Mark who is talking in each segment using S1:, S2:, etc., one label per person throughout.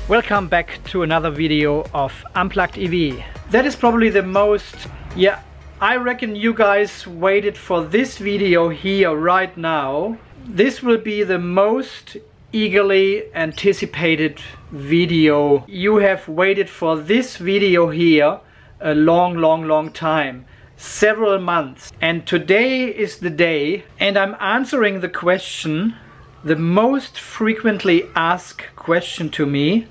S1: Welcome back to another video of Unplugged EV. That is probably the most, I reckon you guys waited for this video here right now. This will be the most eagerly anticipated video. You have waited for this video here a long time, several months. And today is the day, and I'm answering the question, the most frequently asked question to me.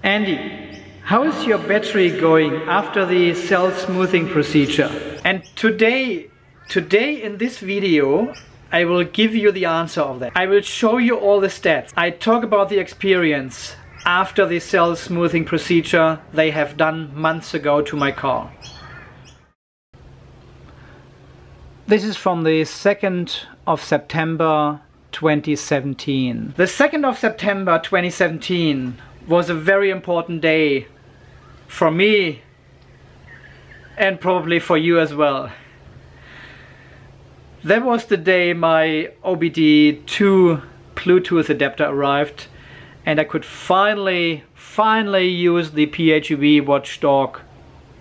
S1: Andy, how is your battery going after the cell smoothing procedure? And today in this video, I will give you the answer of that. I will show you all the stats. I talk about the experience after the cell smoothing procedure they have done months ago to my car. This is from the 2nd of September 2017. The 2nd of September 2017 was a very important day for me and probably for you as well. That was the day my OBD2 Bluetooth adapter arrived and I could finally use the PHEV Watchdog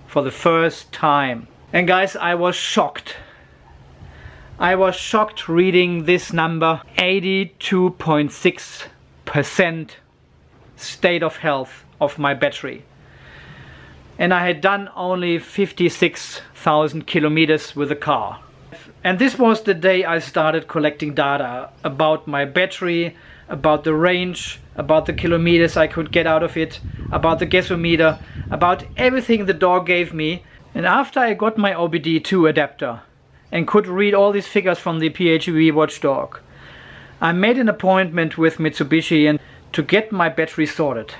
S1: for the first time. And guys, I was shocked. I was shocked reading this number, 82.6% state of health of my battery. And I had done only 56,000 kilometers with the car. And this was the day I started collecting data about my battery, about the range, about the kilometers I could get out of it, about the gasometer, about everything the dog gave me. And after I got my OBD2 adapter and could read all these figures from the PHEV Watchdog, I made an appointment with Mitsubishi and to get my battery sorted.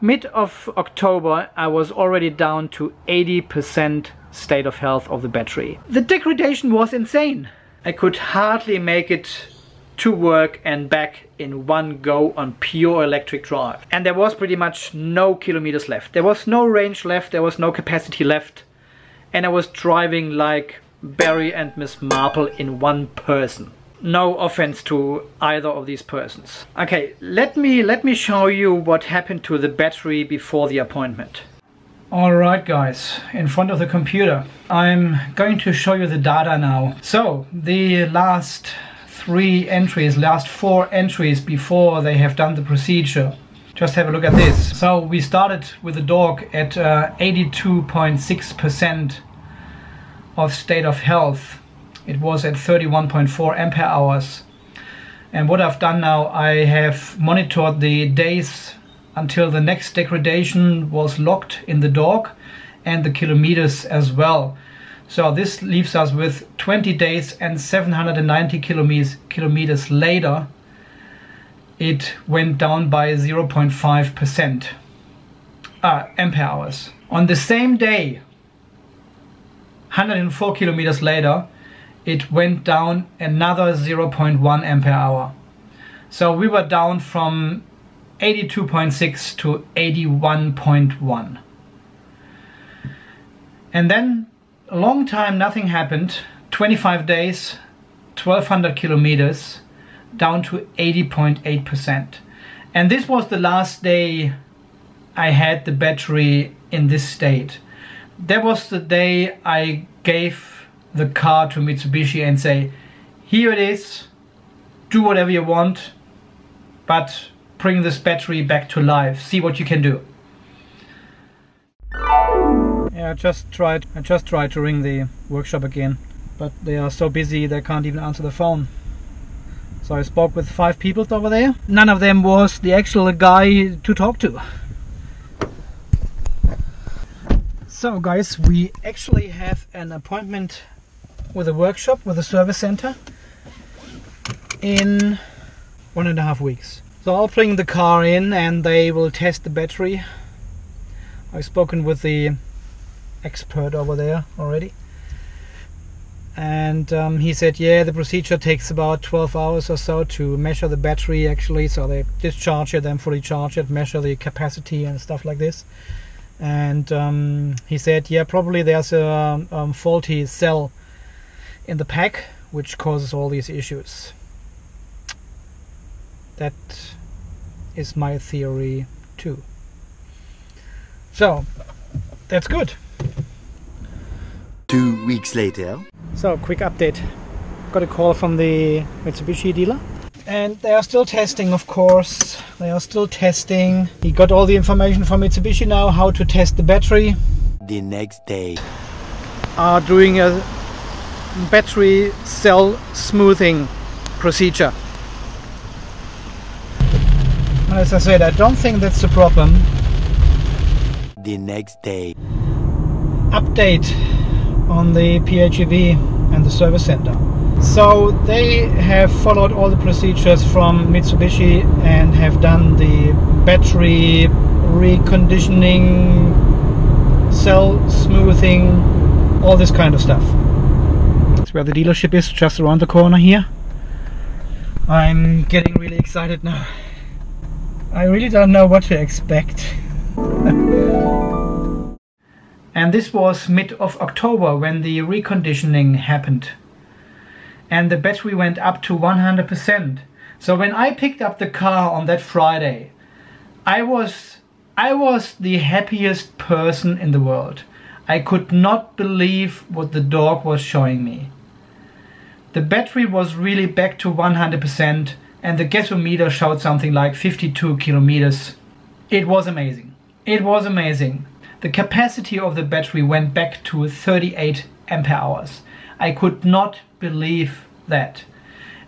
S1: Mid of October I was already down to 80% state of health of the battery. The degradation was insane. I could hardly make it to work and back in one go on pure electric drive. And there was pretty much no kilometers left. There was no range left, there was no capacity left. And I was driving like Barry and Miss Marple in one person. No offense to either of these persons. Okay, let me show you what happened to the battery before the appointment. Alright guys, in front of the computer. I'm going to show you the data now. So, the last 4 entries before they have done the procedure. Just have a look at this. So, we started with the dog at 82.6% of state of health. It was at 31.4 ampere hours. And what I've done now, I have monitored the days until the next degradation was locked in the dog and the kilometers as well. So this leaves us with 20 days and 790 kilometers later. It went down by 0.5% ampere hours. On the same day, 104 kilometers later, it went down another 0.1 ampere hour. So we were down from 82.6 to 81.1. And then a long time nothing happened. 25 days, 1200 kilometers, down to 80.8%. And this was the last day I had the battery in this state. That was the day I gave the car to Mitsubishi and say, here it is, do whatever you want, but bring this battery back to life, see what you can do. Yeah, I just tried to ring the workshop again, but they are so busy they can't even answer the phone. So I spoke with 5 people over there. None of them was the actual guy to talk to. So guys, we actually have an appointment with a workshop, with a service center in 1.5 weeks. So I'll bring the car in and they will test the battery. I've spoken with the expert over there already. And he said, yeah, the procedure takes about 12 hours or so to measure the battery actually. So they discharge it, then fully charge it, measure the capacity and stuff like this. and he said, yeah, probably there's a faulty cell in the pack which causes all these issues. That is my theory too. So that's good.
S2: 2 weeks later.
S1: So quick update. Got a call from the Mitsubishi dealer. And they are still testing, of course. They are still testing. He got all the information from Mitsubishi now, how to test the battery.
S2: The next day.
S1: Are doing a battery cell smoothing procedure. As I said, I don't think that's the problem.
S2: The next day.
S1: Update on the PHEV and the service center. So they have followed all the procedures from Mitsubishi and have done the battery reconditioning, cell smoothing, all this kind of stuff. That's where the dealership is, just around the corner here. I'm getting really excited now. I really don't know what to expect. And this was mid of October when the reconditioning happened. And the battery went up to 100%. So when I picked up the car on that Friday, I was the happiest person in the world. I could not believe what the dog was showing me. The battery was really back to 100%, and the gasometer showed something like 52 kilometers. It was amazing. It was amazing. The capacity of the battery went back to 38 ampere hours. I could not believe that.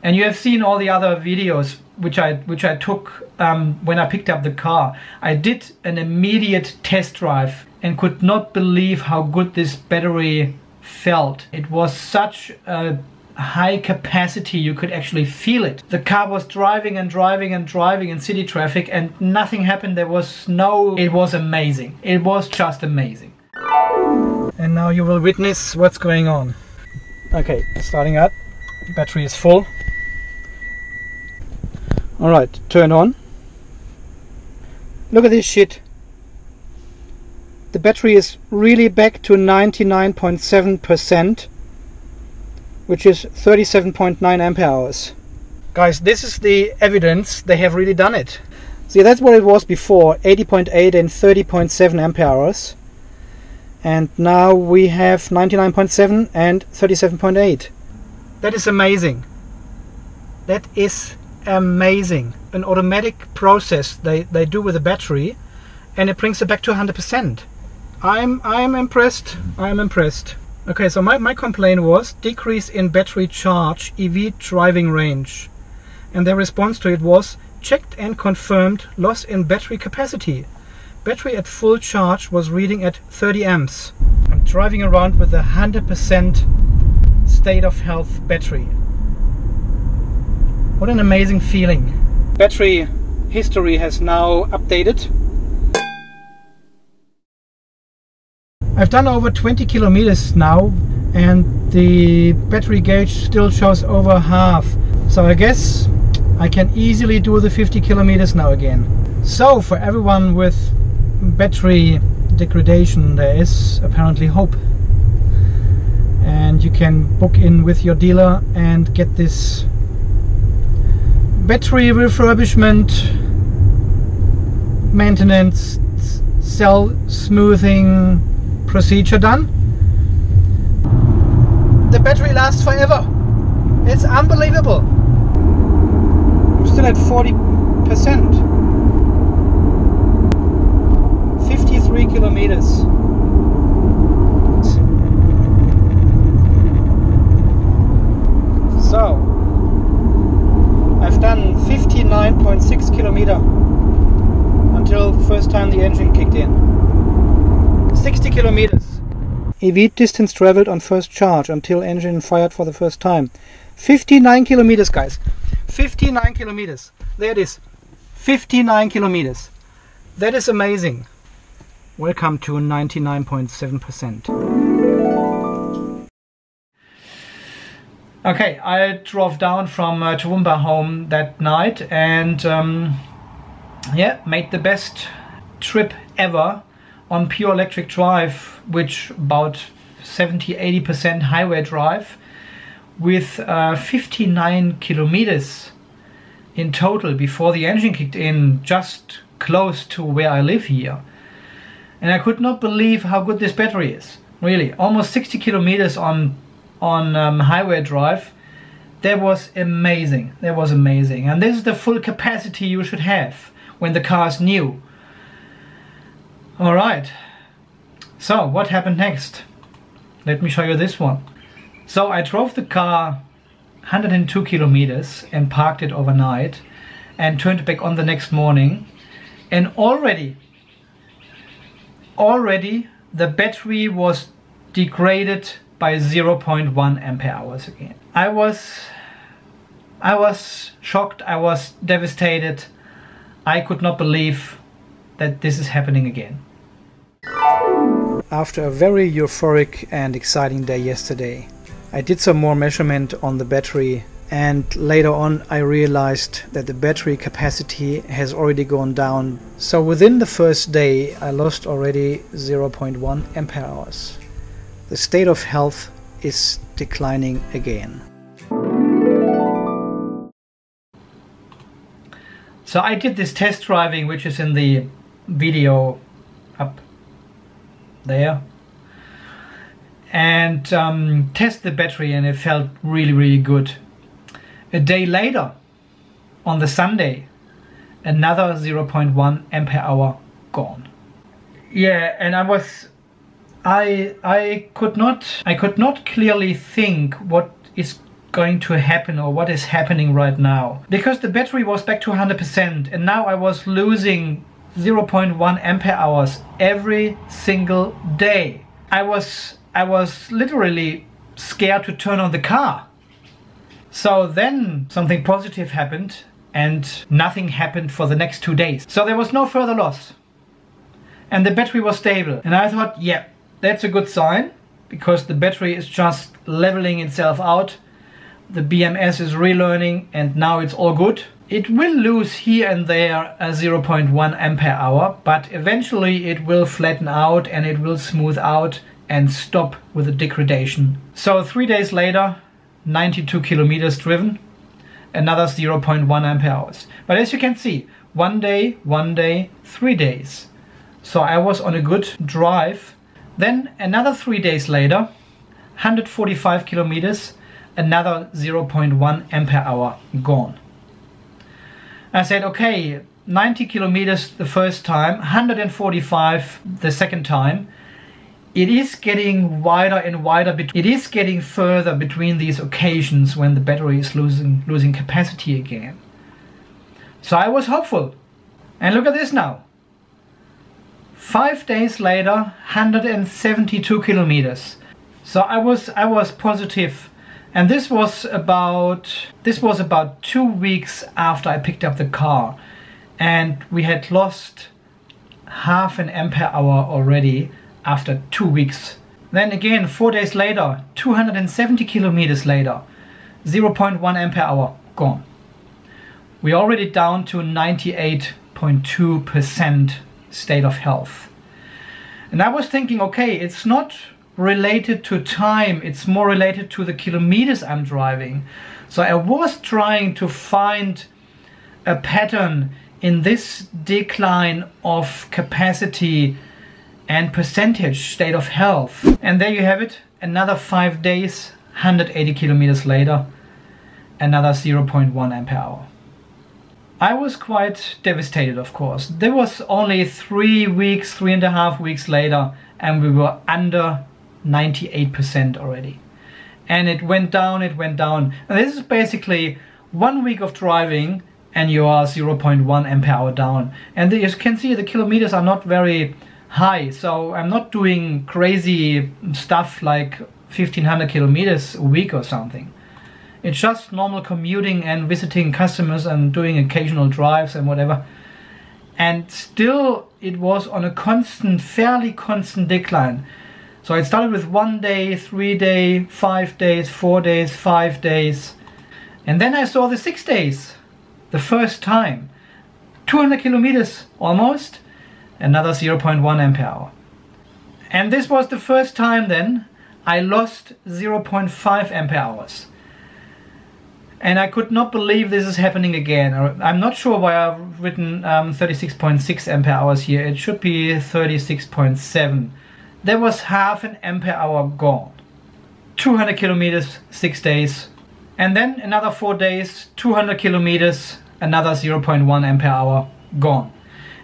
S1: And you have seen all the other videos which I took when I picked up the car. I did an immediate test drive and could not believe how good this battery felt. It was such a high capacity, you could actually feel it. The car was driving and driving and driving in city traffic and nothing happened. There was no... It was amazing. It was just amazing. And now you will witness what's going on. Okay, starting up. The battery is full. Alright, turn on. Look at this shit. The battery is really back to 99.7%, which is 37.9 ampere hours. Guys, this is the evidence they have really done it. See, that's what it was before, 80.8 and 30.7 ampere hours. And now we have 99.7 and 37.8. That is amazing. That is amazing. An automatic process they do with the battery, and it brings it back to 100%. I'm impressed. I'm impressed. Okay, so my complaint was decrease in battery charge, EV driving range. And their response to it was checked and confirmed loss in battery capacity. Battery at full charge was reading at 30 amps. I'm driving around with a 100% state of health battery. What an amazing feeling. Battery history has now updated. I've done over 20 kilometers now and the battery gauge still shows over half. So I guess I can easily do the 50 kilometers now again. So for everyone with battery degradation, there is apparently hope. And you can book in with your dealer and get this battery refurbishment, maintenance, cell smoothing procedure done. The battery lasts forever. It's unbelievable. I'm still at 40%. 53 kilometers. So I've done 59.6 kilometer until the first time the engine kicked in. 60 kilometers. EV distance traveled on first charge until engine fired for the first time. 59 kilometers, guys. 59 kilometers. There it is. 59 kilometers. That is amazing. Welcome to 99.7%. Okay, I drove down from Toowoomba home that night and yeah, made the best trip ever on pure electric drive, which about 70-80% highway drive, with 59 kilometers in total before the engine kicked in, just close to where I live here. And I could not believe how good this battery is. Really, almost 60 kilometers on highway drive. That was amazing. That was amazing. And this is the full capacity you should have when the car is new. All right. So what happened next? Let me show you this one. So I drove the car 102 kilometers and parked it overnight and turned it back on the next morning. And already the battery was degraded by 0.1 ampere hours again. I was shocked, I was devastated. I could not believe that this is happening again. After a very euphoric and exciting day yesterday, I did some more measurement on the battery, and later on I realized that the battery capacity has already gone down. So within the first day I lost already 0.1 ampere hours. The state of health is declining again. So I did this test driving, which is in the video up there, and test the battery, and it felt really good. A day later, on the Sunday, another 0.1 ampere hour gone. Yeah, and I could not clearly think what is going to happen or what is happening right now, because the battery was back to 100% and now I was losing 0.1 ampere hours every single day. I was literally scared to turn on the car. So then something positive happened and nothing happened for the next 2 days. So there was no further loss and the battery was stable, and I thought, yeah, that's a good sign, because the battery is just leveling itself out. The BMS is relearning and now it's all good. It will lose here and there a 0.1 ampere hour, but eventually it will flatten out and it will smooth out and stop with the degradation. So 3 days later, 92 kilometers driven, another 0.1 ampere hours. But as you can see, 1 day, 3 days. So I was on a good drive. Then another 3 days later, 145 kilometers, another 0.1 ampere hour gone. I said, okay, 90 kilometers the first time, 145 the second time. It is getting wider and wider. It is getting further between these occasions when the battery is losing capacity again. So I was hopeful. And look at this now. 5 days later, 172 kilometers. So I was positive. And this was about 2 weeks after I picked up the car, and we had lost half an ampere hour already after 2 weeks. Then again, 4 days later, 270 kilometers later, 0.1 ampere hour gone. We're already down to 98.2% state of health. And I was thinking, okay, it's not related to time, it's more related to the kilometers I'm driving. So I was trying to find a pattern in this decline of capacity and percentage state of health. And there you have it, another 5 days, 180 kilometers later, another 0.1 ampere hour. I was quite devastated, of course. There was only 3 weeks, 3.5 weeks later, and we were under 98% already. And it went down, And this is basically 1 week of driving and you are 0.1 ampere hour down. And as you can see, the kilometers are not very high. So I'm not doing crazy stuff like 1500 kilometers a week or something. It's just normal commuting and visiting customers and doing occasional drives and whatever. And still it was on a constant, fairly constant decline. So it started with 1 day, 3 days, 5 days, 4 days, 5 days. And then I saw the 6 days, the first time. 200 kilometers almost, another 0.1 ampere hour. And this was the first time then I lost 0.5 ampere hours. And I could not believe this is happening again. I'm not sure why I've written 36.6 ampere hours here. It should be 36.7. There was half an ampere hour gone. 200 kilometers, 6 days. And then another 4 days, 200 kilometers, another 0.1 ampere hour gone.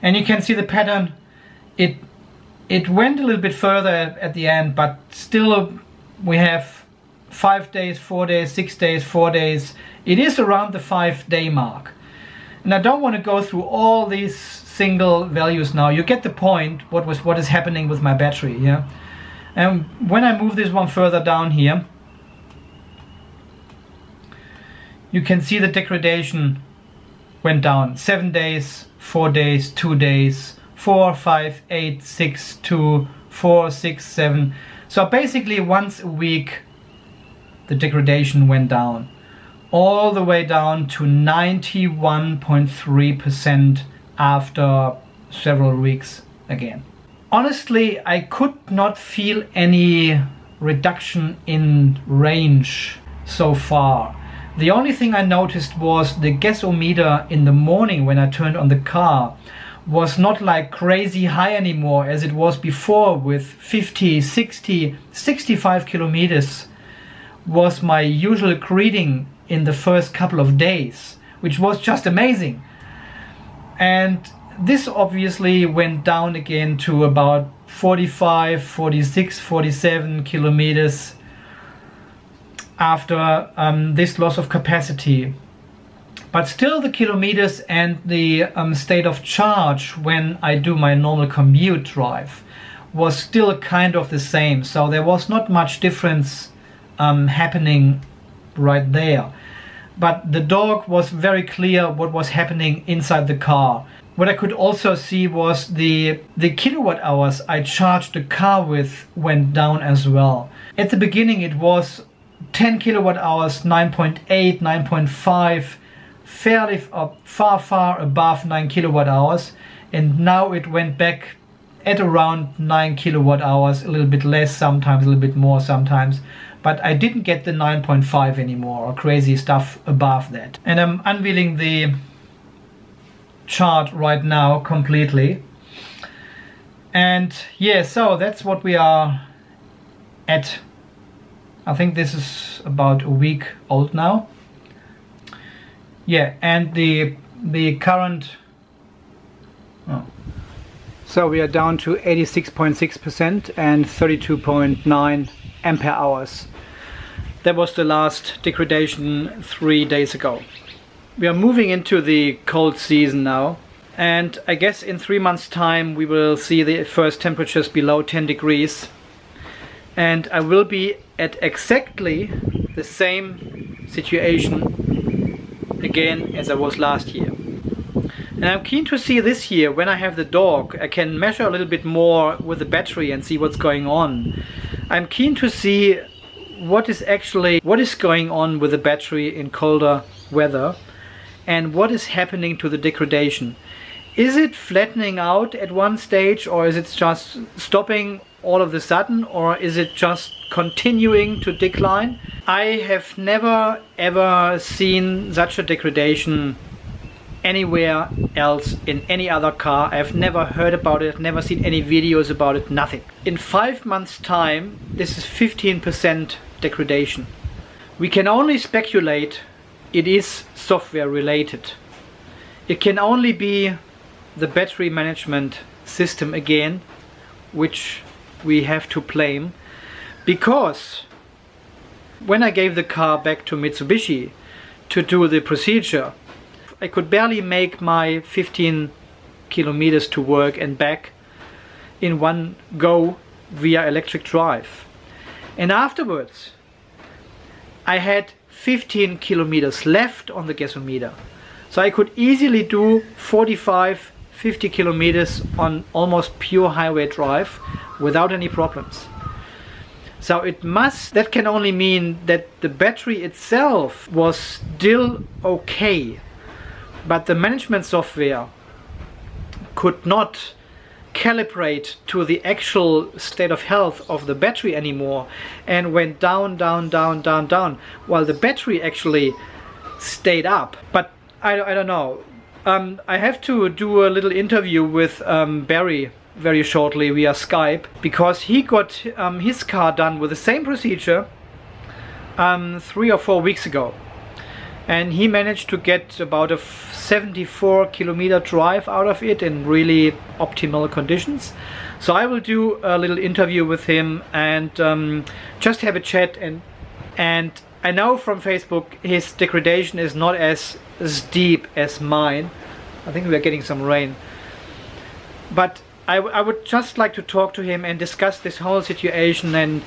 S1: And you can see the pattern. It went a little bit further at the end, but still we have 5 days, 4 days, 6 days, 4 days. It is around the 5-day mark. And I don't want to go through all these single values now. You get the point, what is happening with my battery, yeah? And when I move this one further down here, you can see the degradation went down. 7 days, 4 days, 2 days, 4, 5, 8, 6, 2, 4, 6, 7. So basically once a week the degradation went down, all the way down to 91.3% after several weeks again. Honestly, I could not feel any reduction in range so far. The only thing I noticed was the gasometer in the morning when I turned on the car was not like crazy high anymore as it was before, with 50, 60, 65 kilometers was my usual reading in the first couple of days, which was just amazing. And this obviously went down again to about 45, 46, 47 kilometers after this loss of capacity. But still the kilometers and the state of charge when I do my normal commute drive was still kind of the same. So there was not much difference happening right there. But the dog was very clear what was happening inside the car. What I could also see was the kilowatt hours I charged the car with went down as well. At the beginning it was 10 kilowatt hours, 9.8, 9.5, fairly far above 9 kilowatt hours, and now it went back at around 9 kilowatt hours, a little bit less sometimes, a little bit more sometimes, but I didn't get the 9.5 anymore or crazy stuff above that. And I'm unveiling the chart right now completely, and yeah, so that's what we are at. I think this is about a week old now. Yeah, and the current, so we are down to 86.6% and 32.9 ampere hours. That was the last degradation 3 days ago. We are moving into the cold season now, and I guess in 3 months' time we will see the first temperatures below 10 degrees, and I will be at exactly the same situation again as I was last year. And I'm keen to see this year, when I have the dog, I can measure a little bit more with the battery and see what's going on. I'm keen to see what is going on with the battery in colder weather and what is happening to the degradation. Is it flattening out at one stage, or is it just stopping all of a sudden, or is it just continuing to decline? I have never ever seen such a degradation anywhere else in any other car. I've never heard about it, never seen any videos about it, nothing. In 5 months' time, this is 15% degradation. We can only speculate it is software related. It can only be the battery management system again, which we have to blame, because when I gave the car back to Mitsubishi to do the procedure, I could barely make my 15 kilometers to work and back in one go via electric drive. And afterwards I had 15 kilometers left on the gasometer, so I could easily do 45-50 kilometers on almost pure highway drive without any problems. So that can only mean that the battery itself was still okay, but the management software calibrate to the actual state of health of the battery anymore, and went down, down, down, down, down, while the battery actually stayed up. But I don't know. I have to do a little interview with Barry very shortly via Skype, because he got his car done with the same procedure 3 or 4 weeks ago, and he managed to get about a 74 kilometer drive out of it in really optimal conditions. So I will do a little interview with him and just have a chat, and I know from Facebook his degradation is not as deep as mine. I think we are getting some rain, but I would just like to talk to him and discuss this whole situation, and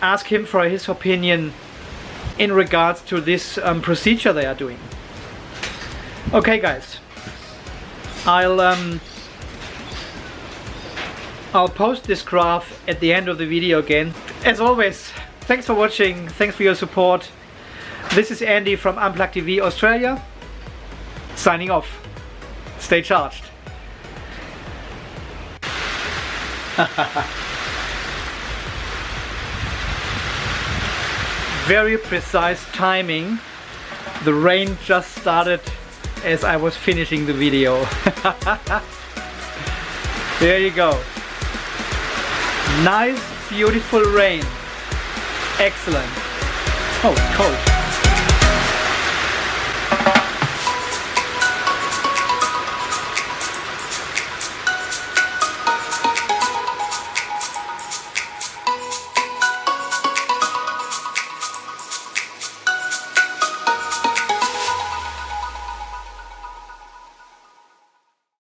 S1: ask him for his opinion in regards to this procedure they are doing. Okay guys, I'll post this graph at the end of the video again. As always, thanks for watching, thanks for your support. This is Andy from Unplugged TV Australia, signing off. Stay charged. Very precise timing. The rain just started as I was finishing the video. There you go. Nice, beautiful rain. Excellent. Oh, it's cold.